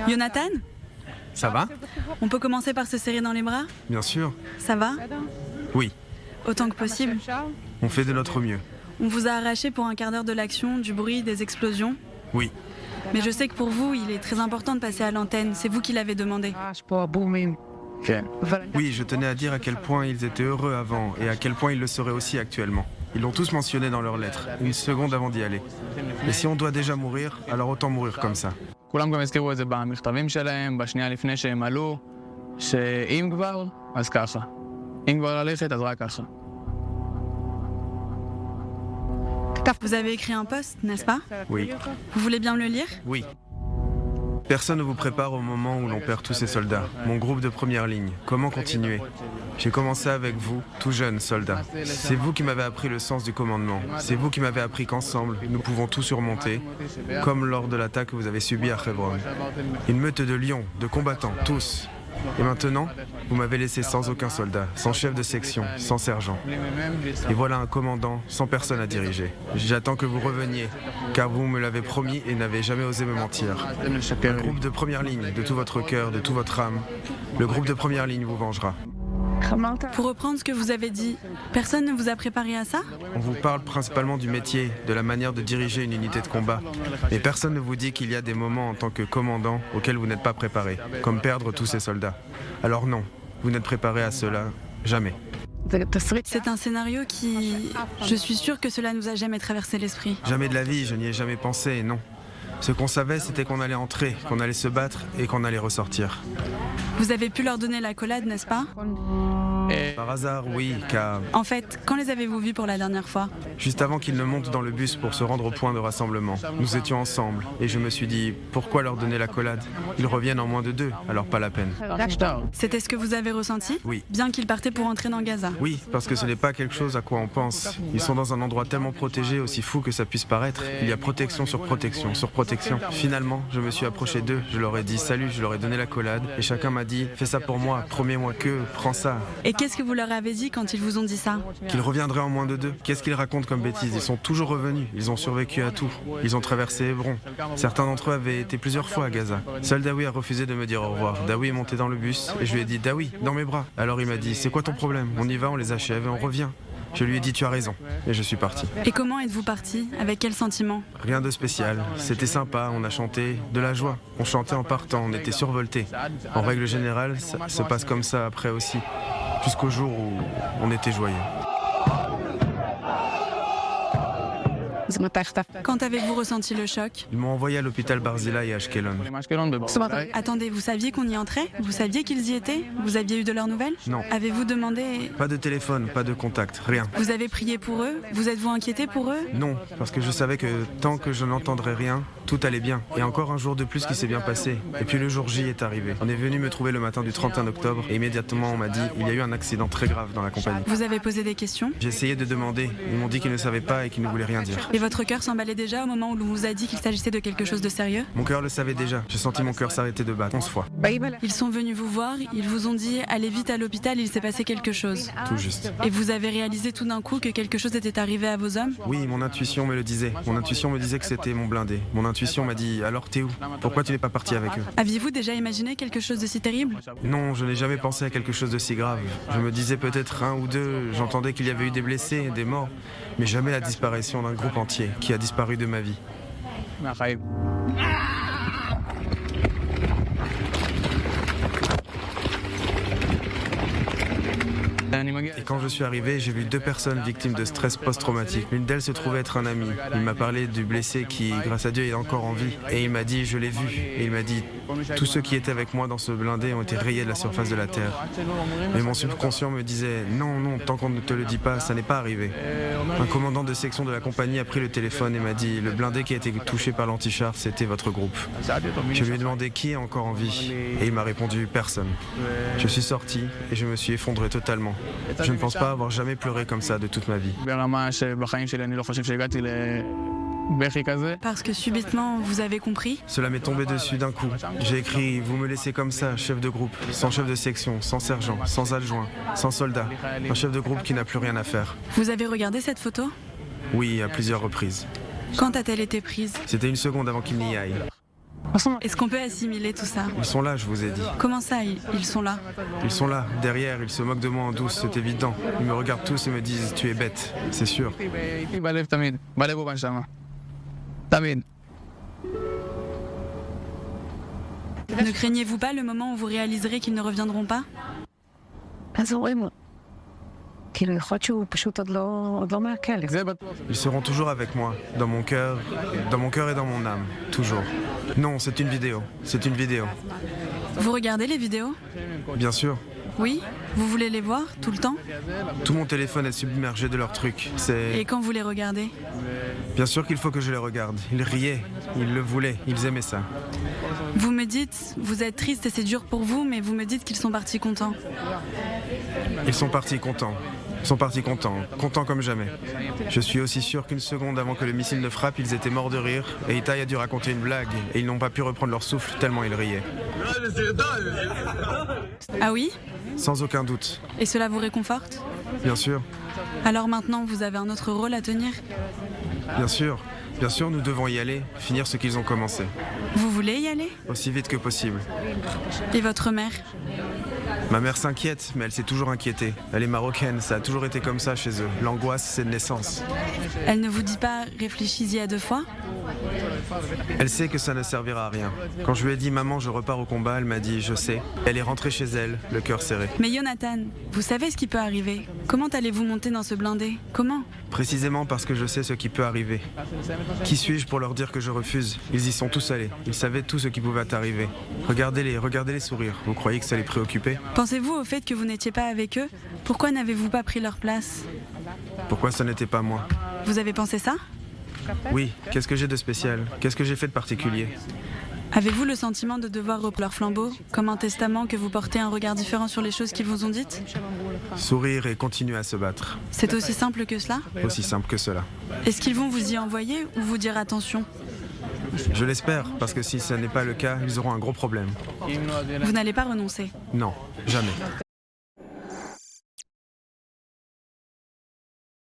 Jonathan, Ça va? on peut commencer par se serrer dans les bras? Bien sûr. Ça va? Oui, Autant que possible. on fait de notre mieux. On vous a arraché pour un quart d'heure de l'action, du bruit, des explosions. Oui, Mais je sais que pour vous, il est très important de passer à l'antenne. C'est vous qui l'avez demandé. oui, je tenais à dire à quel point ils étaient heureux avant et à quel point ils le seraient aussi actuellement. Ils l'ont tous mentionné dans leurs lettres, une seconde avant d'y aller. Et si on doit déjà mourir, alors autant mourir comme ça. כולם גם הזכירו את זה במכתבים שלהם, בשנייה לפני שהם עלו, שאם כבר, אז ככה. אם כבר ללכת, אז רק ככה. Vous avez écrit un post, n'est-ce pas? Oui, Vous voulez bien me le lire? oui. Personne ne vous prépare au moment où l'on perd tous ses soldats. Mon groupe de première ligne, comment continuer? J'ai commencé avec vous, tout jeune soldat. C'est vous qui m'avez appris le sens du commandement. C'est vous qui m'avez appris qu'ensemble, nous pouvons tout surmonter, comme lors de l'attaque que vous avez subie à Hebron. Une meute de lions, de combattants, tous. Et maintenant, vous m'avez laissé sans aucun soldat, sans chef de section, sans sergent. Et voilà un commandant, sans personne à diriger. J'attends que vous reveniez, car vous me l'avez promis et n'avez jamais osé me mentir. Un groupe de première ligne, de tout votre cœur, de toute votre âme. Le groupe de première ligne vous vengera. Pour reprendre ce que vous avez dit, personne ne vous a préparé à ça? On vous parle principalement du métier, de la manière de diriger une unité de combat. Mais personne ne vous dit qu'il y a des moments en tant que commandant auxquels vous n'êtes pas préparé, comme perdre tous ces soldats. Alors non, vous n'êtes préparé à cela, jamais. C'est un scénario qui... Je suis sûre que cela nous a jamais traversé l'esprit. Jamais de la vie, je n'y ai jamais pensé, non. Ce qu'on savait, c'était qu'on allait entrer, qu'on allait se battre et qu'on allait ressortir. Vous avez pu leur donner l'accolade, n'est-ce pas? Par hasard, oui, car En fait, quand les avez-vous vus pour la dernière fois? juste avant qu'ils ne montent dans le bus pour se rendre au point de rassemblement, nous étions ensemble et je me suis dit, pourquoi leur donner l'accolade? Ils reviennent en moins de 2, alors pas la peine. C'était ce que vous avez ressenti? Oui. Bien qu'ils partaient pour entrer dans Gaza. Oui, parce que ce n'est pas quelque chose à quoi on pense. Ils sont dans un endroit tellement protégé, aussi fou que ça puisse paraître. Il y a protection sur protection sur protection. Finalement, je me suis approché d'eux, je leur ai dit salut, je leur ai donné l'accolade et chacun m'a dit, fais ça pour moi, promets-moi que, prends ça. Et qu'est-ce que vous leur avez dit quand ils vous ont dit ça? Qu'ils reviendraient en moins de 2. Qu'est-ce qu'ils racontent comme bêtises? Ils sont toujours revenus, ils ont survécu à tout. Ils ont traversé Hébron. Certains d'entre eux avaient été plusieurs fois à Gaza. Seul Daoui a refusé de me dire au revoir. Daoui est monté dans le bus et je lui ai dit Daoui, dans mes bras. Alors il m'a dit, c'est quoi ton problème? On y va, on les achève et on revient. Je lui ai dit, tu as raison. Et je suis parti. Et comment êtes-vous parti? Avec quel sentiment? Rien de spécial. C'était sympa, on a chanté de la joie. On chantait en partant, on était survoltés. En règle générale, ça se passe comme ça après aussi. Jusqu'au jour où on était joyeux. Quand avez-vous ressenti le choc? Ils m'ont envoyé à l'hôpital Barzilai à Ashkelon. Attendez, vous saviez qu'on y entrait? Vous saviez qu'ils y étaient? Vous aviez eu de leurs nouvelles? Non. Avez-vous demandé? Pas de téléphone, pas de contact, rien. Vous avez prié pour eux? Vous êtes-vous inquiété pour eux? Non, parce que je savais que tant que je n'entendrais rien, tout allait bien. Et encore un jour de plus qui s'est bien passé. Et puis le jour J est arrivé. On est venu me trouver le matin du 31 octobre et immédiatement on m'a dit il y a eu un accident très grave dans la compagnie. Vous avez posé des questions? J'ai essayé de demander. Ils m'ont dit qu'ils ne savaient pas et qu'ils ne voulaient rien dire. Et votre cœur s'emballait déjà au moment où l'on vous a dit qu'il s'agissait de quelque chose de sérieux? Mon cœur le savait déjà. J'ai senti mon cœur s'arrêter de battre 11 fois. Ils sont venus vous voir, ils vous ont dit allez vite à l'hôpital, il s'est passé quelque chose. Tout juste. Et vous avez réalisé tout d'un coup que quelque chose était arrivé à vos hommes? Oui, mon intuition me le disait. Mon intuition me disait que c'était mon blindé. Mon intuition m'a dit alors t'es où? Pourquoi tu n'es pas parti avec eux? Aviez-vous déjà imaginé quelque chose de si terrible? Non, je n'ai jamais pensé à quelque chose de si grave. Je me disais peut-être un ou deux, j'entendais qu'il y avait eu des blessés, des morts, mais jamais la disparition d'un groupe entier qui a disparu de ma vie. Et quand je suis arrivé, j'ai vu 2 personnes victimes de stress post-traumatique. L'une d'elles se trouvait être un ami. Il m'a parlé du blessé qui, grâce à Dieu, est encore en vie. Et il m'a dit, je l'ai vu. Et il m'a dit, tous ceux qui étaient avec moi dans ce blindé ont été rayés de la surface de la Terre. Mais mon subconscient me disait, non, non, tant qu'on ne te le dit pas, ça n'est pas arrivé. Un commandant de section de la compagnie a pris le téléphone et m'a dit, le blindé qui a été touché par l'antichar, c'était votre groupe. Je lui ai demandé qui est encore en vie. Et il m'a répondu, personne. Je suis sorti et je me suis effondré totalement. Je ne pense pas avoir jamais pleuré comme ça de toute ma vie. Parce que subitement, vous avez compris? Cela m'est tombé dessus d'un coup. J'ai écrit « Vous me laissez comme ça, chef de groupe, sans chef de section, sans sergent, sans adjoint, sans soldat. Un chef de groupe qui n'a plus rien à faire. Vous avez regardé cette photo? Oui, à plusieurs reprises. Quand a-t-elle été prise? C'était une seconde avant qu'il n'y aille. Est-ce qu'on peut assimiler tout ça? Ils sont là, je vous ai dit. Comment ça, ils sont là? Ils sont là, derrière, ils se moquent de moi en douce, c'est évident. Ils me regardent tous et me disent « tu es bête », c'est sûr. איתי בלב תמיד, בלב ובנשמה. תמיד. Ne craignez-vous pas le moment où vous réaliserez qu'ils ne reviendront pas? אז אומרים, כאילו יכול להיות שהוא פשוט עוד לא מהכלא. זה בטוח. Ils seront toujours avec moi, dans mon cœur et dans mon âme, toujours. Non, c'est une vidéo, c'est une vidéo. Vous regardez les vidéos? Bien sûr, Oui? Vous voulez les voir tout le temps? tout mon téléphone est submergé de leurs trucs. Et quand vous les regardez? Bien sûr qu'il faut que je les regarde. Ils riaient, ils le voulaient, ils aimaient ça. Vous me dites, vous êtes triste et c'est dur pour vous, mais vous me dites qu'ils sont partis contents. Ils sont partis contents. Ils sont partis contents, contents comme jamais. Je suis aussi sûr qu'une seconde avant que le missile ne frappe, ils étaient morts de rire, et Itai a dû raconter une blague, et ils n'ont pas pu reprendre leur souffle tellement ils riaient. Ah oui? Sans aucun doute. Et cela vous réconforte? Bien sûr, Alors maintenant, vous avez un autre rôle à tenir? bien sûr. Bien sûr, nous devons y aller, finir ce qu'ils ont commencé. Vous voulez y aller? Aussi vite que possible. Et votre mère? Ma mère s'inquiète, mais elle s'est toujours inquiétée. Elle est marocaine, ça a toujours été comme ça chez eux. L'angoisse, c'est de naissance. Elle ne vous dit pas réfléchis-y à deux fois? Elle sait que ça ne servira à rien. Quand je lui ai dit « Maman, je repars au combat », elle m'a dit « Je sais ». Elle est rentrée chez elle, le cœur serré. Mais Jonathan, vous savez ce qui peut arriver. Comment allez-vous monter dans ce blindé? Comment? Précisément parce que je sais ce qui peut arriver. Qui suis-je pour leur dire que je refuse? Ils y sont tous allés. Ils savaient tout ce qui pouvait arriver. Regardez-les sourire. Vous croyez que ça les préoccupait? Pensez-vous au fait que vous n'étiez pas avec eux? Pourquoi n'avez-vous pas pris leur place? Pourquoi ça n'était pas moi? Vous avez pensé ça? Oui, qu'est-ce que j'ai de spécial? Qu'est-ce que j'ai fait de particulier? Avez-vous le sentiment de devoir reprendre leur flambeau, comme un testament que vous portez un regard différent sur les choses qu'ils vous ont dites? Sourire et continuer à se battre. C'est aussi simple que cela? Aussi simple que cela. Est-ce qu'ils vont vous y envoyer ou vous dire attention? Je l'espère, parce que si ce n'est pas le cas, ils auront un gros problème. Vous n'allez pas renoncer? Non, jamais.